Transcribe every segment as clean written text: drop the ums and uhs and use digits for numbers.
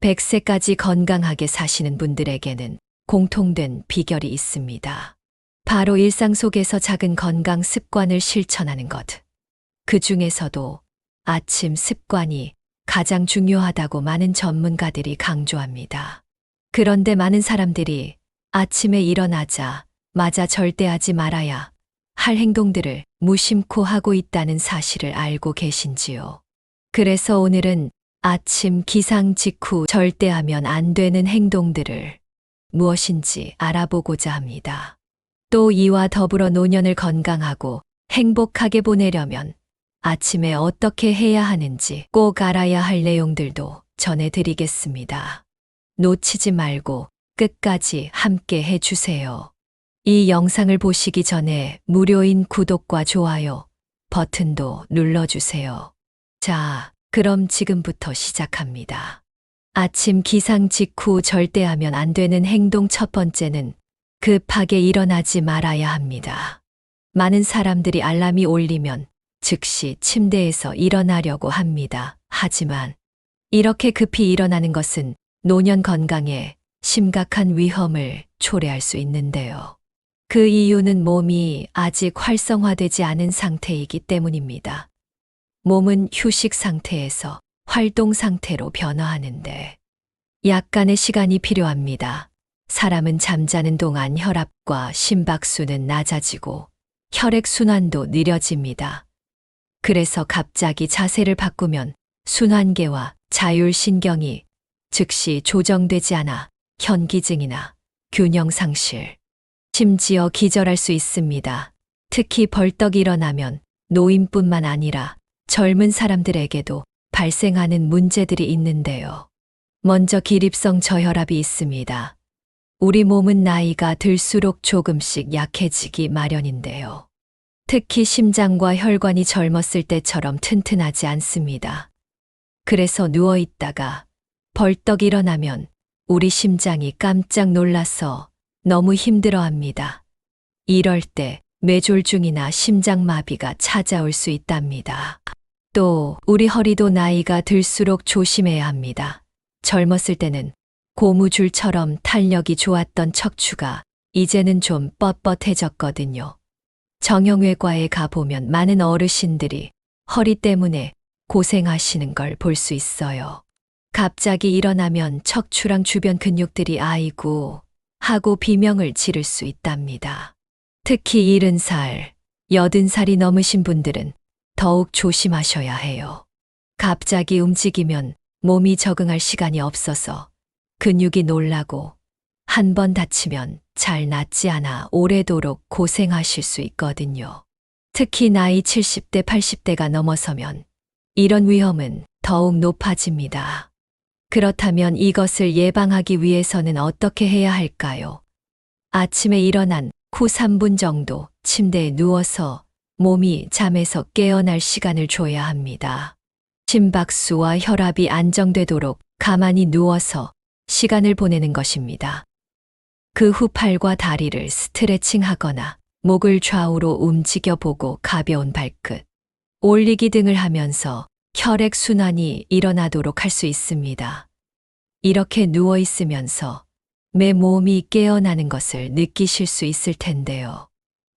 100세까지 건강하게 사시는 분들에게는 공통된 비결이 있습니다. 바로 일상 속에서 작은 건강 습관을 실천하는 것. 그 중에서도 아침 습관이 가장 중요하다고 많은 전문가들이 강조합니다. 그런데 많은 사람들이 아침에 일어나자마자 절대 하지 말아야 할 행동들을 무심코 하고 있다는 사실을 알고 계신지요? 그래서 오늘은 아침 기상 직후 절대 하면 안 되는 행동들을 무엇인지 알아보고자 합니다. 또 이와 더불어 노년을 건강하고 행복하게 보내려면 아침에 어떻게 해야 하는지 꼭 알아야 할 내용들도 전해드리겠습니다. 놓치지 말고 끝까지 함께 해주세요. 이 영상을 보시기 전에 무료인 구독과 좋아요 버튼도 눌러주세요. 자, 그럼 지금부터 시작합니다. 아침 기상 직후 절대 하면 안 되는 행동 첫 번째는 급하게 일어나지 말아야 합니다. 많은 사람들이 알람이 울리면 즉시 침대에서 일어나려고 합니다. 하지만 이렇게 급히 일어나는 것은 노년 건강에 심각한 위험을 초래할 수 있는데요. 그 이유는 몸이 아직 활성화되지 않은 상태이기 때문입니다. 몸은 휴식 상태에서 활동 상태로 변화하는데 약간의 시간이 필요합니다. 사람은 잠자는 동안 혈압과 심박수는 낮아지고 혈액순환도 느려집니다. 그래서 갑자기 자세를 바꾸면 순환계와 자율신경이 즉시 조정되지 않아 현기증이나 균형 상실, 심지어 기절할 수 있습니다. 특히 벌떡 일어나면 노인뿐만 아니라 젊은 사람들에게도 발생하는 문제들이 있는데요. 먼저 기립성 저혈압이 있습니다. 우리 몸은 나이가 들수록 조금씩 약해지기 마련인데요. 특히 심장과 혈관이 젊었을 때처럼 튼튼하지 않습니다. 그래서 누워 있다가 벌떡 일어나면 우리 심장이 깜짝 놀라서 너무 힘들어합니다. 이럴 때 뇌졸중이나 심장마비가 찾아올 수 있답니다. 또 우리 허리도 나이가 들수록 조심해야 합니다. 젊었을 때는 고무줄처럼 탄력이 좋았던 척추가 이제는 좀 뻣뻣해졌거든요. 정형외과에 가보면 많은 어르신들이 허리 때문에 고생하시는 걸 볼 수 있어요. 갑자기 일어나면 척추랑 주변 근육들이 아이고 하고 비명을 지를 수 있답니다. 특히 70살, 80살이 넘으신 분들은 더욱 조심하셔야 해요. 갑자기 움직이면 몸이 적응할 시간이 없어서 근육이 놀라고 한 번 다치면 잘 낫지 않아 오래도록 고생하실 수 있거든요. 특히 나이 70대, 80대가 넘어서면 이런 위험은 더욱 높아집니다. 그렇다면 이것을 예방하기 위해서는 어떻게 해야 할까요? 아침에 일어난 후 3분 정도 침대에 누워서 몸이 잠에서 깨어날 시간을 줘야 합니다. 심박수와 혈압이 안정되도록 가만히 누워서 시간을 보내는 것입니다. 그 후 팔과 다리를 스트레칭 하거나 목을 좌우로 움직여 보고 가벼운 발끝, 올리기 등을 하면서 혈액순환이 일어나도록 할 수 있습니다. 이렇게 누워 있으면서 내 몸이 깨어나는 것을 느끼실 수 있을 텐데요.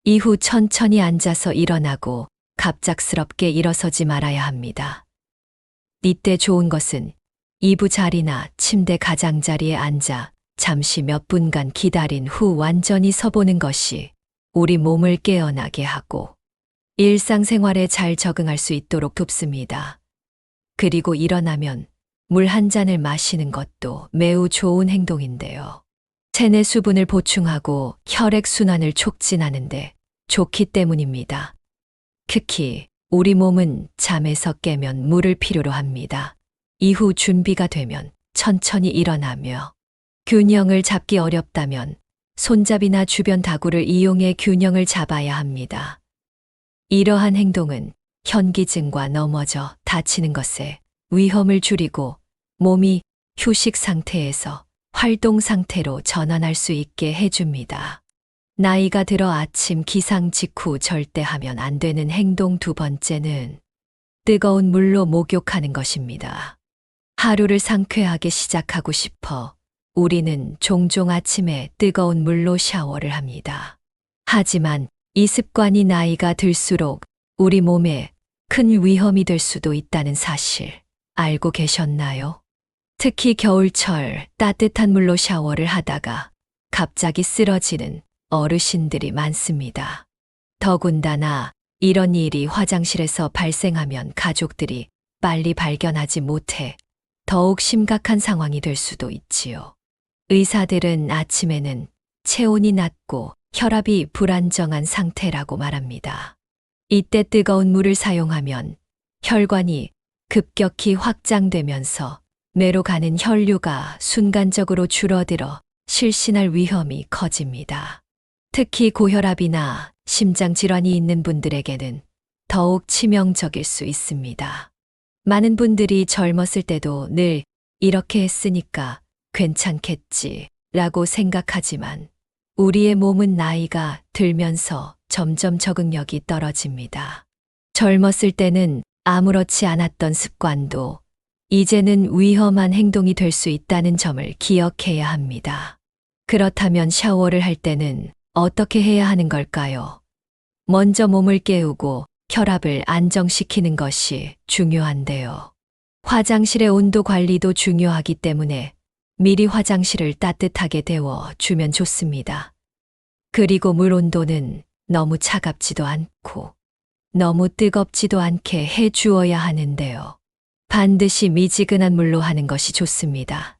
이후 천천히 앉아서 일어나고 갑작스럽게 일어서지 말아야 합니다. 이때 좋은 것은 이부자리나 침대 가장자리에 앉아 잠시 몇 분간 기다린 후 완전히 서보는 것이 우리 몸을 깨어나게 하고 일상생활에 잘 적응할 수 있도록 돕습니다. 그리고 일어나면 물 한 잔을 마시는 것도 매우 좋은 행동인데요. 체내 수분을 보충하고 혈액순환을 촉진하는데 좋기 때문입니다. 특히 우리 몸은 잠에서 깨면 물을 필요로 합니다. 이후 준비가 되면 천천히 일어나며 균형을 잡기 어렵다면 손잡이나 주변 다구를 이용해 균형을 잡아야 합니다. 이러한 행동은 현기증과 넘어져 다치는 것에 위험을 줄이고 몸이 휴식 상태에서 활동 상태로 전환할 수 있게 해줍니다. 나이가 들어 아침 기상 직후 절대 하면 안 되는 행동 두 번째는 뜨거운 물로 목욕하는 것입니다. 하루를 상쾌하게 시작하고 싶어 우리는 종종 아침에 뜨거운 물로 샤워를 합니다. 하지만 이 습관이 나이가 들수록 우리 몸에 큰 위험이 될 수도 있다는 사실 알고 계셨나요? 특히 겨울철 따뜻한 물로 샤워를 하다가 갑자기 쓰러지는 어르신들이 많습니다. 더군다나 이런 일이 화장실에서 발생하면 가족들이 빨리 발견하지 못해 더욱 심각한 상황이 될 수도 있지요. 의사들은 아침에는 체온이 낮고 혈압이 불안정한 상태라고 말합니다. 이때 뜨거운 물을 사용하면 혈관이 급격히 확장되면서 뇌로 가는 혈류가 순간적으로 줄어들어 실신할 위험이 커집니다. 특히 고혈압이나 심장질환이 있는 분들에게는 더욱 치명적일 수 있습니다. 많은 분들이 젊었을 때도 늘 이렇게 했으니까 괜찮겠지 라고 생각하지만 우리의 몸은 나이가 들면서 점점 적응력이 떨어집니다. 젊었을 때는 아무렇지 않았던 습관도 이제는 위험한 행동이 될 수 있다는 점을 기억해야 합니다. 그렇다면 샤워를 할 때는 어떻게 해야 하는 걸까요? 먼저 몸을 깨우고 혈압을 안정시키는 것이 중요한데요. 화장실의 온도 관리도 중요하기 때문에 미리 화장실을 따뜻하게 데워 주면 좋습니다. 그리고 물 온도는 너무 차갑지도 않고 너무 뜨겁지도 않게 해 주어야 하는데요. 반드시 미지근한 물로 하는 것이 좋습니다.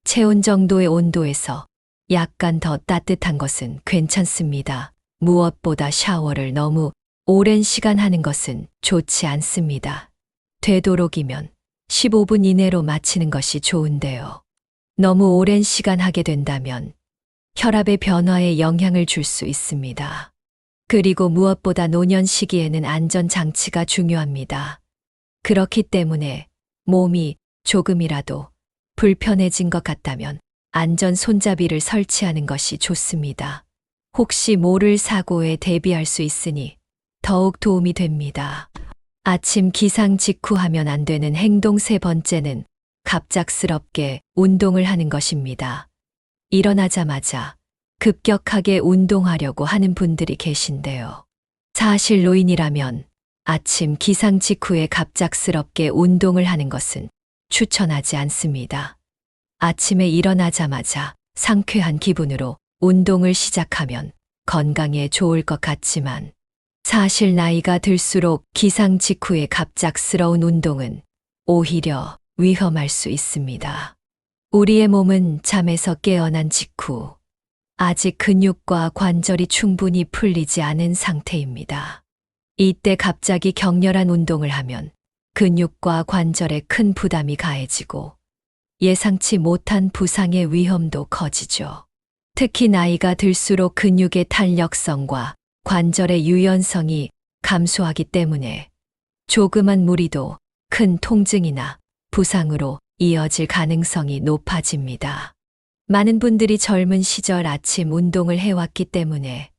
체온 정도의 온도에서 약간 더 따뜻한 것은 괜찮습니다. 무엇보다 샤워를 너무 오랜 시간 하는 것은 좋지 않습니다. 되도록이면 15분 이내로 마치는 것이 좋은데요. 너무 오랜 시간 하게 된다면 혈압의 변화에 영향을 줄 수 있습니다. 그리고 무엇보다 노년 시기에는 안전장치가 중요합니다. 그렇기 때문에 몸이 조금이라도 불편해진 것 같다면 안전 손잡이를 설치하는 것이 좋습니다. 혹시 모를 사고에 대비할 수 있으니 더욱 도움이 됩니다. 아침 기상 직후 하면 안 되는 행동 세 번째는 갑작스럽게 운동을 하는 것입니다. 일어나자마자 급격하게 운동하려고 하는 분들이 계신데요. 사실 노인이라면 아침 기상 직후에 갑작스럽게 운동을 하는 것은 추천하지 않습니다. 아침에 일어나자마자 상쾌한 기분으로 운동을 시작하면 건강에 좋을 것 같지만 사실 나이가 들수록 기상 직후의 갑작스러운 운동은 오히려 위험할 수 있습니다. 우리의 몸은 잠에서 깨어난 직후 아직 근육과 관절이 충분히 풀리지 않은 상태입니다. 이때 갑자기 격렬한 운동을 하면 근육과 관절에 큰 부담이 가해지고 예상치 못한 부상의 위험도 커지죠. 특히 나이가 들수록 근육의 탄력성과 관절의 유연성이 감소하기 때문에 조그만 무리도 큰 통증이나 부상으로 이어질 가능성이 높아집니다. 많은 분들이 젊은 시절 아침 운동을 해왔기 때문에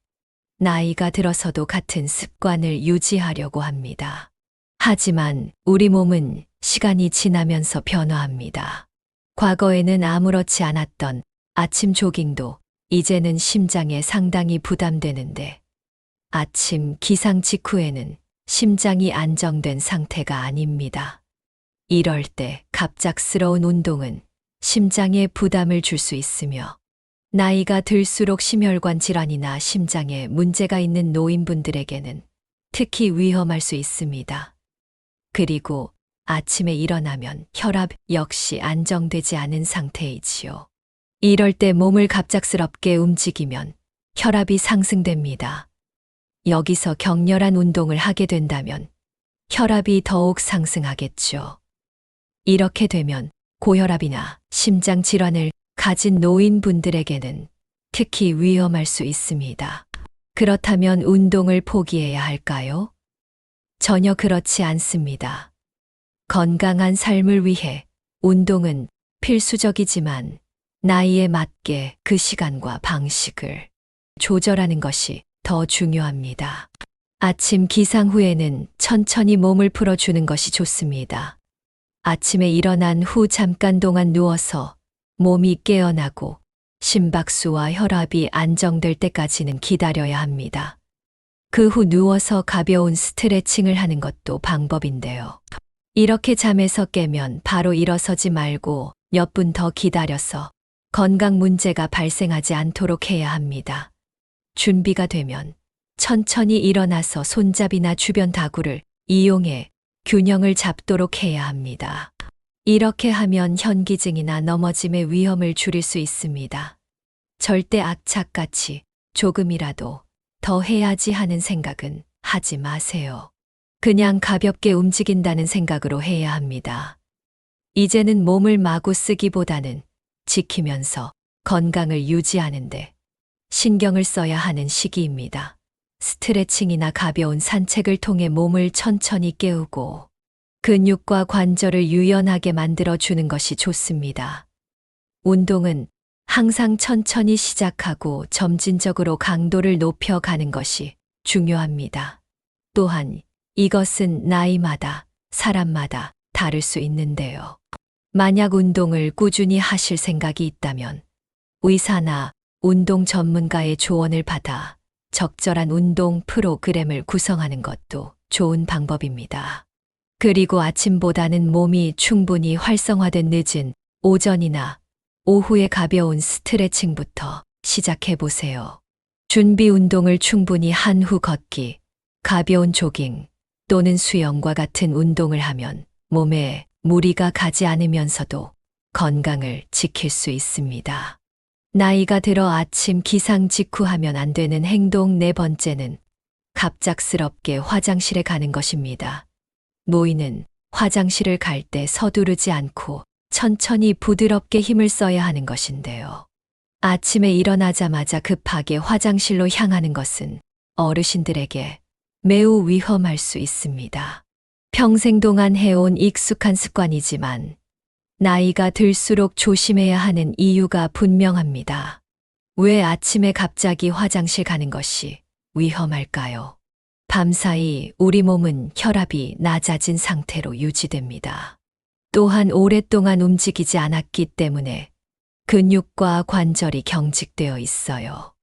나이가 들어서도 같은 습관을 유지하려고 합니다. 하지만 우리 몸은 시간이 지나면서 변화합니다. 과거에는 아무렇지 않았던 아침 조깅도 이제는 심장에 상당히 부담되는데 아침 기상 직후에는 심장이 안정된 상태가 아닙니다. 이럴 때 갑작스러운 운동은 심장에 부담을 줄 수 있으며 나이가 들수록 심혈관 질환이나 심장에 문제가 있는 노인분들에게는 특히 위험할 수 있습니다. 그리고 아침에 일어나면 혈압 역시 안정되지 않은 상태이지요. 이럴 때 몸을 갑작스럽게 움직이면 혈압이 상승됩니다. 여기서 격렬한 운동을 하게 된다면 혈압이 더욱 상승하겠죠. 이렇게 되면 고혈압이나 심장 질환을 가진 노인분들에게는 특히 위험할 수 있습니다. 그렇다면 운동을 포기해야 할까요? 전혀 그렇지 않습니다. 건강한 삶을 위해 운동은 필수적이지만 나이에 맞게 그 시간과 방식을 조절하는 것이 더 중요합니다. 아침 기상 후에는 천천히 몸을 풀어주는 것이 좋습니다. 아침에 일어난 후 잠깐 동안 누워서 몸이 깨어나고 심박수와 혈압이 안정될 때까지는 기다려야 합니다. 그 후 누워서 가벼운 스트레칭을 하는 것도 방법인데요. 이렇게 잠에서 깨면 바로 일어서지 말고 몇 분 더 기다려서 건강 문제가 발생하지 않도록 해야 합니다. 준비가 되면 천천히 일어나서 손잡이나 주변 다구를 이용해 균형을 잡도록 해야 합니다. 이렇게 하면 현기증이나 넘어짐의 위험을 줄일 수 있습니다. 절대 악착같이 조금이라도 더 해야지 하는 생각은 하지 마세요. 그냥 가볍게 움직인다는 생각으로 해야 합니다. 이제는 몸을 마구 쓰기보다는 지키면서 건강을 유지하는데 신경을 써야 하는 시기입니다. 스트레칭이나 가벼운 산책을 통해 몸을 천천히 깨우고 근육과 관절을 유연하게 만들어주는 것이 좋습니다. 운동은 항상 천천히 시작하고 점진적으로 강도를 높여가는 것이 중요합니다. 또한 이것은 나이마다, 사람마다 다를 수 있는데요. 만약 운동을 꾸준히 하실 생각이 있다면 의사나 운동 전문가의 조언을 받아 적절한 운동 프로그램을 구성하는 것도 좋은 방법입니다. 그리고 아침보다는 몸이 충분히 활성화된 늦은 오전이나 오후에 가벼운 스트레칭부터 시작해 보세요. 준비 운동을 충분히 한 후 걷기, 가벼운 조깅 또는 수영과 같은 운동을 하면 몸에 무리가 가지 않으면서도 건강을 지킬 수 있습니다. 나이가 들어 아침 기상 직후 하면 안 되는 행동 네 번째는 갑작스럽게 화장실에 가는 것입니다. 노인은 화장실을 갈 때 서두르지 않고 천천히 부드럽게 힘을 써야 하는 것인데요. 아침에 일어나자마자 급하게 화장실로 향하는 것은 어르신들에게 매우 위험할 수 있습니다. 평생 동안 해온 익숙한 습관이지만 나이가 들수록 조심해야 하는 이유가 분명합니다. 왜 아침에 갑자기 화장실 가는 것이 위험할까요? 밤사이 우리 몸은 혈압이 낮아진 상태로 유지됩니다. 또한 오랫동안 움직이지 않았기 때문에 근육과 관절이 경직되어 있어요.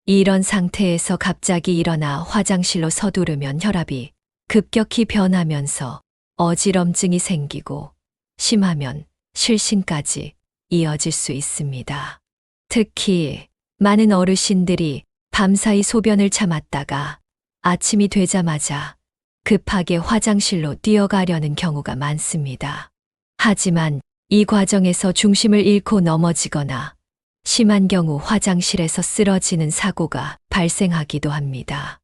이런 상태에서 갑자기 일어나 화장실로 서두르면 혈압이 급격히 변하면서 어지럼증이 생기고 심하면 실신까지 이어질 수 있습니다. 특히 많은 어르신들이 밤사이 소변을 참았다가 아침이 되자마자 급하게 화장실로 뛰어가려는 경우가 많습니다. 하지만 이 과정에서 중심을 잃고 넘어지거나 심한 경우 화장실에서 쓰러지는 사고가 발생하기도 합니다.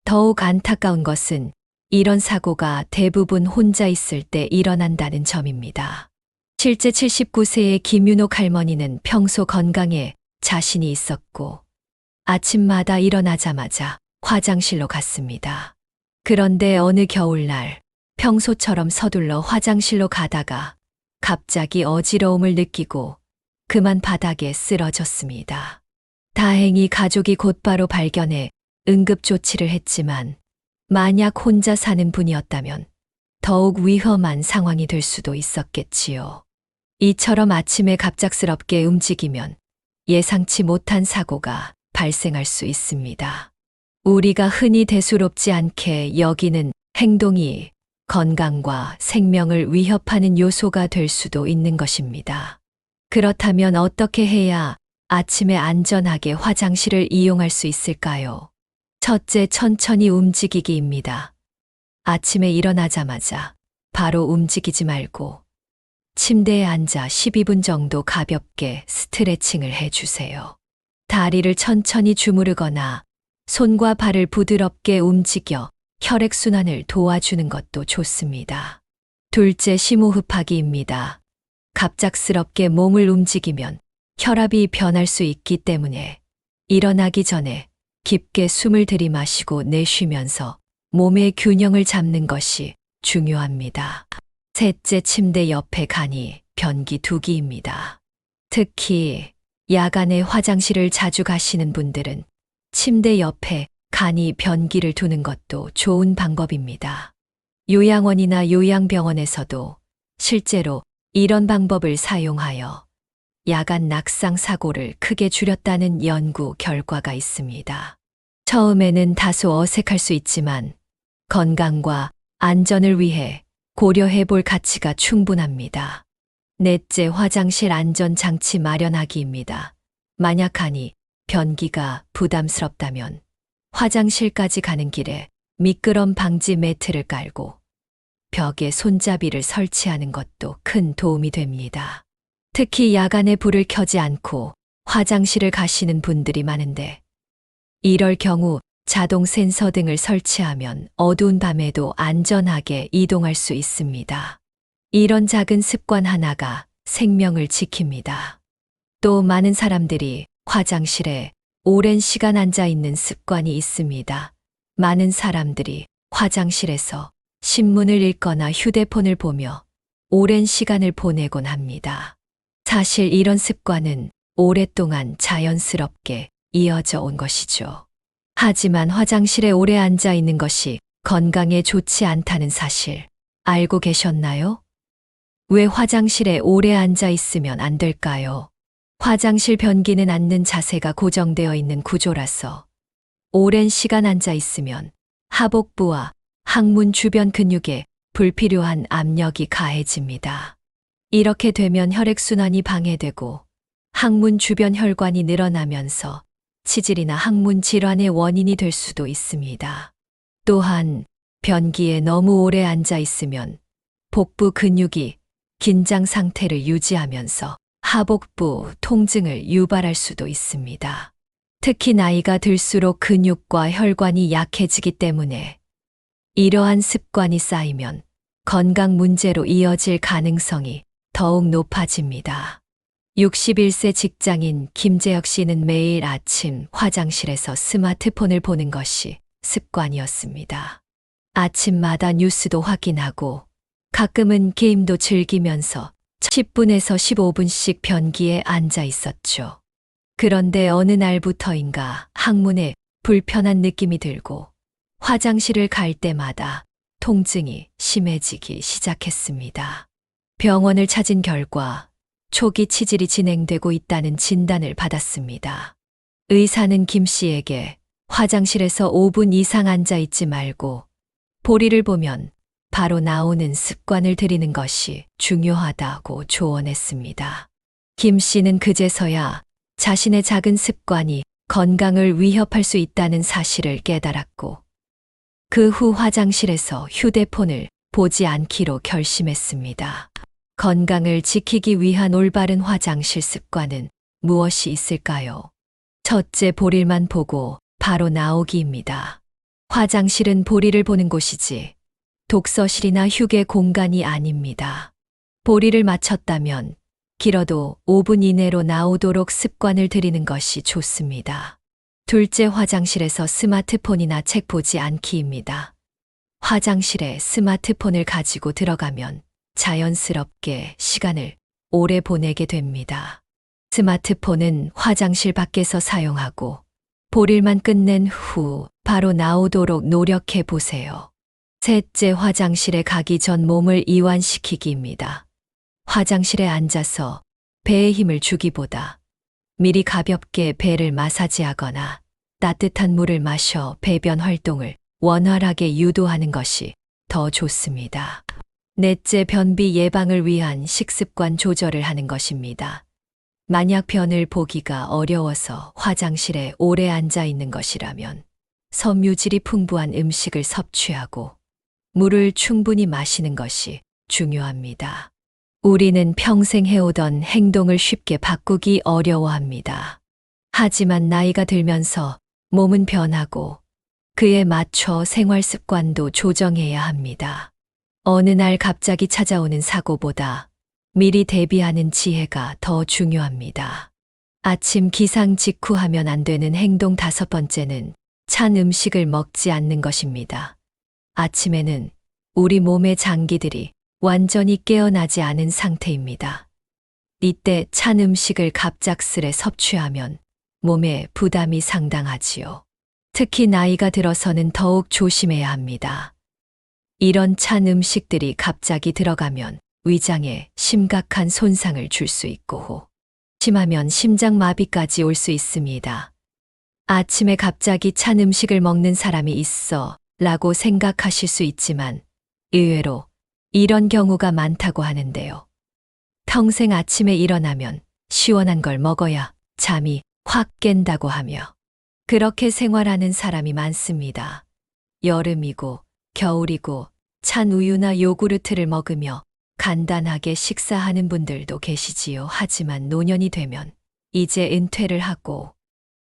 더욱 안타까운 것은 이런 사고가 대부분 혼자 있을 때 일어난다는 점입니다. 실제 79세의 김윤옥 할머니는 평소 건강에 자신이 있었고 아침마다 일어나자마자 화장실로 갔습니다. 그런데 어느 겨울날 평소처럼 서둘러 화장실로 가다가 갑자기 어지러움을 느끼고 그만 바닥에 쓰러졌습니다. 다행히 가족이 곧바로 발견해 응급조치를 했지만 만약 혼자 사는 분이었다면 더욱 위험한 상황이 될 수도 있었겠지요. 이처럼 아침에 갑작스럽게 움직이면 예상치 못한 사고가 발생할 수 있습니다. 우리가 흔히 대수롭지 않게 여기는 행동이 건강과 생명을 위협하는 요소가 될 수도 있는 것입니다. 그렇다면 어떻게 해야 아침에 안전하게 화장실을 이용할 수 있을까요? 첫째, 천천히 움직이기입니다. 아침에 일어나자마자 바로 움직이지 말고 침대에 앉아 12분 정도 가볍게 스트레칭을 해주세요. 다리를 천천히 주무르거나 손과 발을 부드럽게 움직여 혈액순환을 도와주는 것도 좋습니다. 둘째, 심호흡하기입니다. 갑작스럽게 몸을 움직이면 혈압이 변할 수 있기 때문에 일어나기 전에 깊게 숨을 들이마시고 내쉬면서 몸의 균형을 잡는 것이 중요합니다. 셋째, 침대 옆에 간이 변기 두기입니다. 특히 야간에 화장실을 자주 가시는 분들은 침대 옆에 간이 변기를 두는 것도 좋은 방법입니다. 요양원이나 요양병원에서도 실제로 이런 방법을 사용하여 야간 낙상 사고를 크게 줄였다는 연구 결과가 있습니다. 처음에는 다소 어색할 수 있지만 건강과 안전을 위해 고려해 볼 가치가 충분합니다. 넷째, 화장실 안전장치 마련하기입니다. 만약 하니 변기가 부담스럽다면 화장실까지 가는 길에 미끄럼 방지 매트를 깔고 벽에 손잡이를 설치하는 것도 큰 도움이 됩니다. 특히 야간에 불을 켜지 않고 화장실을 가시는 분들이 많은데 이럴 경우 자동 센서 등을 설치하면 어두운 밤에도 안전하게 이동할 수 있습니다. 이런 작은 습관 하나가 생명을 지킵니다. 또 많은 사람들이 화장실에 오랜 시간 앉아 있는 습관이 있습니다. 많은 사람들이 화장실에서 신문을 읽거나 휴대폰을 보며 오랜 시간을 보내곤 합니다. 사실 이런 습관은 오랫동안 자연스럽게 이어져 온 것이죠. 하지만 화장실에 오래 앉아 있는 것이 건강에 좋지 않다는 사실 알고 계셨나요? 왜 화장실에 오래 앉아 있으면 안 될까요? 화장실 변기는 앉는 자세가 고정되어 있는 구조라서 오랜 시간 앉아 있으면 하복부와 항문 주변 근육에 불필요한 압력이 가해집니다. 이렇게 되면 혈액순환이 방해되고 항문 주변 혈관이 늘어나면서 치질이나 항문 질환의 원인이 될 수도 있습니다. 또한 변기에 너무 오래 앉아 있으면 복부 근육이 긴장 상태를 유지하면서 하복부 통증을 유발할 수도 있습니다. 특히 나이가 들수록 근육과 혈관이 약해지기 때문에 이러한 습관이 쌓이면 건강 문제로 이어질 가능성이 더욱 높아집니다. 61세 직장인 김재혁 씨는 매일 아침 화장실에서 스마트폰을 보는 것이 습관이었습니다. 아침마다 뉴스도 확인하고 가끔은 게임도 즐기면서 10분에서 15분씩 변기에 앉아 있었죠. 그런데 어느 날부터인가 항문에 불편한 느낌이 들고 화장실을 갈 때마다 통증이 심해지기 시작했습니다. 병원을 찾은 결과 초기 치질이 진행되고 있다는 진단을 받았습니다. 의사는 김 씨에게 화장실에서 5분 이상 앉아 있지 말고 보리를 보면 바로 나오는 습관을 들이는 것이 중요하다고 조언했습니다. 김 씨는 그제서야 자신의 작은 습관이 건강을 위협할 수 있다는 사실을 깨달았고 그 후 화장실에서 휴대폰을 보지 않기로 결심했습니다. 건강을 지키기 위한 올바른 화장실 습관은 무엇이 있을까요? 첫째, 볼일만 보고 바로 나오기입니다. 화장실은 볼일을 보는 곳이지 독서실이나 휴게 공간이 아닙니다. 볼일을 마쳤다면 길어도 5분 이내로 나오도록 습관을 들이는 것이 좋습니다. 둘째, 화장실에서 스마트폰이나 책 보지 않기입니다. 화장실에 스마트폰을 가지고 들어가면 자연스럽게 시간을 오래 보내게 됩니다. 스마트폰은 화장실 밖에서 사용하고 볼일만 끝낸 후 바로 나오도록 노력해 보세요. 셋째, 화장실에 가기 전 몸을 이완시키기입니다. 화장실에 앉아서 배에 힘을 주기보다 미리 가볍게 배를 마사지하거나 따뜻한 물을 마셔 배변 활동을 원활하게 유도하는 것이 더 좋습니다. 넷째, 변비 예방을 위한 식습관 조절을 하는 것입니다. 만약 변을 보기가 어려워서 화장실에 오래 앉아 있는 것이라면 섬유질이 풍부한 음식을 섭취하고 물을 충분히 마시는 것이 중요합니다. 우리는 평생 해오던 행동을 쉽게 바꾸기 어려워합니다. 하지만 나이가 들면서 몸은 변하고 그에 맞춰 생활 습관도 조정해야 합니다. 어느 날 갑자기 찾아오는 사고보다 미리 대비하는 지혜가 더 중요합니다. 아침 기상 직후 하면 안 되는 행동 5번째는 찬 음식을 먹지 않는 것입니다. 아침에는 우리 몸의 장기들이 완전히 깨어나지 않은 상태입니다. 이때 찬 음식을 갑작스레 섭취하면 몸에 부담이 상당하지요. 특히 나이가 들어서는 더욱 조심해야 합니다. 이런 찬 음식들이 갑자기 들어가면 위장에 심각한 손상을 줄 수 있고 심하면 심장마비까지 올 수 있습니다. 아침에 갑자기 찬 음식을 먹는 사람이 있어 라고 생각하실 수 있지만 의외로 이런 경우가 많다고 하는데요. 평생 아침에 일어나면 시원한 걸 먹어야 잠이 확 깬다고 하며 그렇게 생활하는 사람이 많습니다. 여름이고 겨울이고 찬 우유나 요구르트를 먹으며 간단하게 식사하는 분들도 계시지요. 하지만 노년이 되면 이제 은퇴를 하고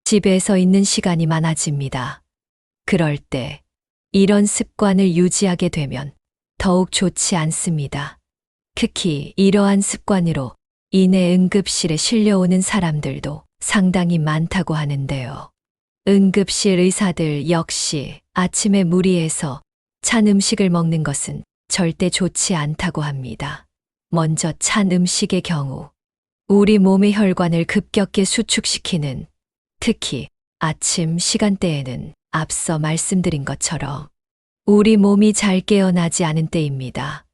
집에서 있는 시간이 많아집니다. 그럴 때 이런 습관을 유지하게 되면 더욱 좋지 않습니다. 특히 이러한 습관으로 인해 응급실에 실려오는 사람들도 상당히 많다고 하는데요. 응급실 의사들 역시 아침에 무리해서 찬 음식을 먹는 것은 절대 좋지 않다고 합니다. 먼저 찬 음식의 경우 우리 몸의 혈관을 급격히 수축시키는 특히 아침 시간대에는 앞서 말씀드린 것처럼 우리 몸이 잘 깨어나지 않은 때입니다.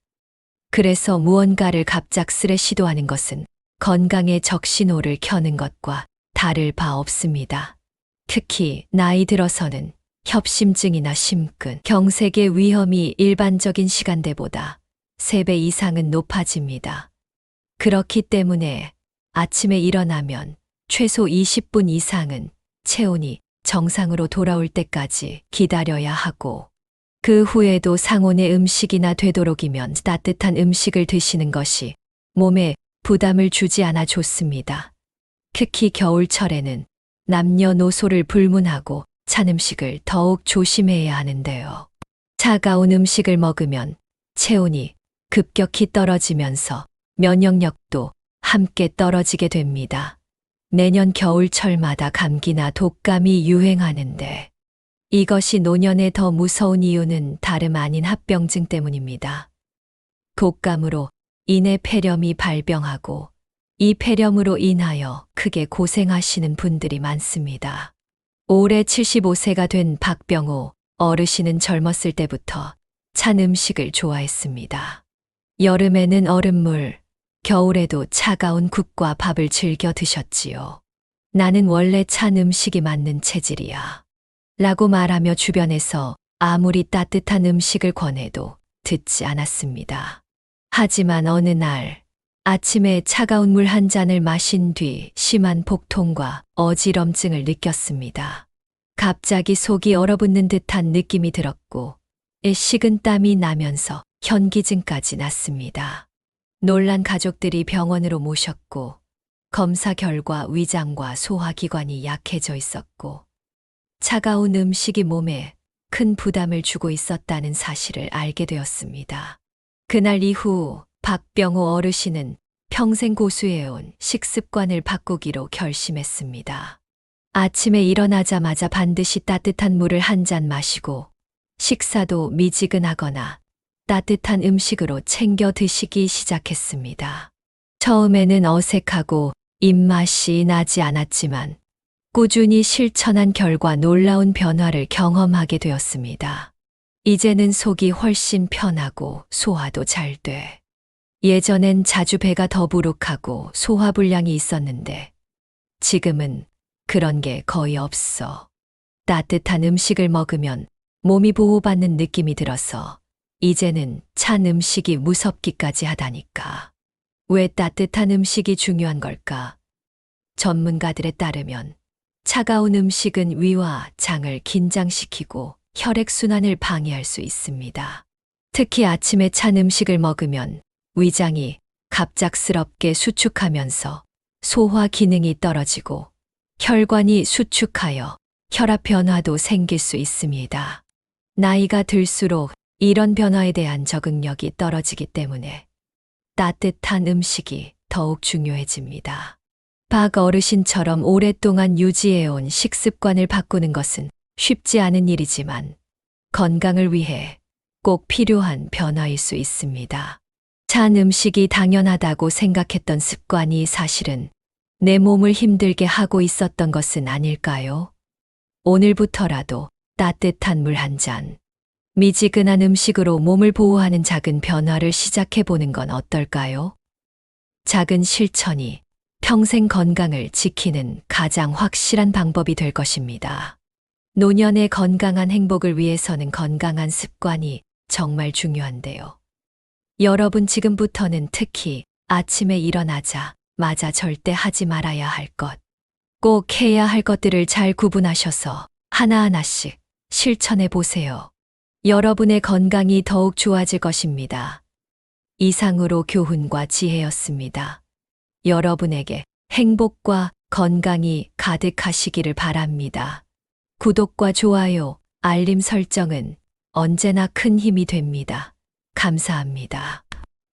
그래서 무언가를 갑작스레 시도하는 것은 건강에 적신호를 켜는 것과 다를 바 없습니다. 특히 나이 들어서는 협심증이나 심근, 경색의 위험이 일반적인 시간대보다 3배 이상은 높아집니다. 그렇기 때문에 아침에 일어나면 최소 20분 이상은 체온이 정상으로 돌아올 때까지 기다려야 하고 그 후에도 상온의 음식이나 되도록이면 따뜻한 음식을 드시는 것이 몸에 부담을 주지 않아 좋습니다. 특히 겨울철에는 남녀노소를 불문하고 찬 음식을 더욱 조심해야 하는데요. 차가운 음식을 먹으면 체온이 급격히 떨어지면서 면역력도 함께 떨어지게 됩니다. 매년 겨울철마다 감기나 독감이 유행하는데 이것이 노년에 더 무서운 이유는 다름 아닌 합병증 때문입니다. 독감으로 인해 폐렴이 발병하고 이 폐렴으로 인하여 크게 고생하시는 분들이 많습니다. 올해 75세가 된 박병호 어르신은 젊었을 때부터 찬 음식을 좋아했습니다. 여름에는 얼음물, 겨울에도 차가운 국과 밥을 즐겨 드셨지요. 나는 원래 찬 음식이 맞는 체질이야. 라고 말하며 주변에서 아무리 따뜻한 음식을 권해도 듣지 않았습니다. 하지만 어느 날 아침에 차가운 물 한 잔을 마신 뒤 심한 복통과 어지럼증을 느꼈습니다. 갑자기 속이 얼어붙는 듯한 느낌이 들었고 식은 땀이 나면서 현기증까지 났습니다. 놀란 가족들이 병원으로 모셨고 검사 결과 위장과 소화기관이 약해져 있었고 차가운 음식이 몸에 큰 부담을 주고 있었다는 사실을 알게 되었습니다. 그날 이후 박병호 어르신은 평생 고수해온 식습관을 바꾸기로 결심했습니다. 아침에 일어나자마자 반드시 따뜻한 물을 한 잔 마시고 식사도 미지근하거나 따뜻한 음식으로 챙겨 드시기 시작했습니다. 처음에는 어색하고 입맛이 나지 않았지만 꾸준히 실천한 결과 놀라운 변화를 경험하게 되었습니다. 이제는 속이 훨씬 편하고 소화도 잘 돼. 예전엔 자주 배가 더부룩하고 소화불량이 있었는데 지금은 그런 게 거의 없어. 따뜻한 음식을 먹으면 몸이 보호받는 느낌이 들어서 이제는 찬 음식이 무섭기까지 하다니까. 왜 따뜻한 음식이 중요한 걸까? 전문가들에 따르면 차가운 음식은 위와 장을 긴장시키고 혈액순환을 방해할 수 있습니다. 특히 아침에 찬 음식을 먹으면 위장이 갑작스럽게 수축하면서 소화 기능이 떨어지고 혈관이 수축하여 혈압 변화도 생길 수 있습니다. 나이가 들수록 이런 변화에 대한 적응력이 떨어지기 때문에 따뜻한 음식이 더욱 중요해집니다. 박 어르신처럼 오랫동안 유지해온 식습관을 바꾸는 것은 쉽지 않은 일이지만 건강을 위해 꼭 필요한 변화일 수 있습니다. 찬 음식이 당연하다고 생각했던 습관이 사실은 내 몸을 힘들게 하고 있었던 것은 아닐까요? 오늘부터라도 따뜻한 물 한 잔, 미지근한 음식으로 몸을 보호하는 작은 변화를 시작해 보는 건 어떨까요? 작은 실천이 평생 건강을 지키는 가장 확실한 방법이 될 것입니다. 노년의 건강한 행복을 위해서는 건강한 습관이 정말 중요한데요. 여러분 지금부터는 특히 아침에 일어나자마자 절대 하지 말아야 할 것, 꼭 해야 할 것들을 잘 구분하셔서 하나하나씩 실천해 보세요. 여러분의 건강이 더욱 좋아질 것입니다. 이상으로 교훈과 지혜였습니다. 여러분에게 행복과 건강이 가득하시기를 바랍니다. 구독과 좋아요, 알림 설정은 언제나 큰 힘이 됩니다. 감사합니다.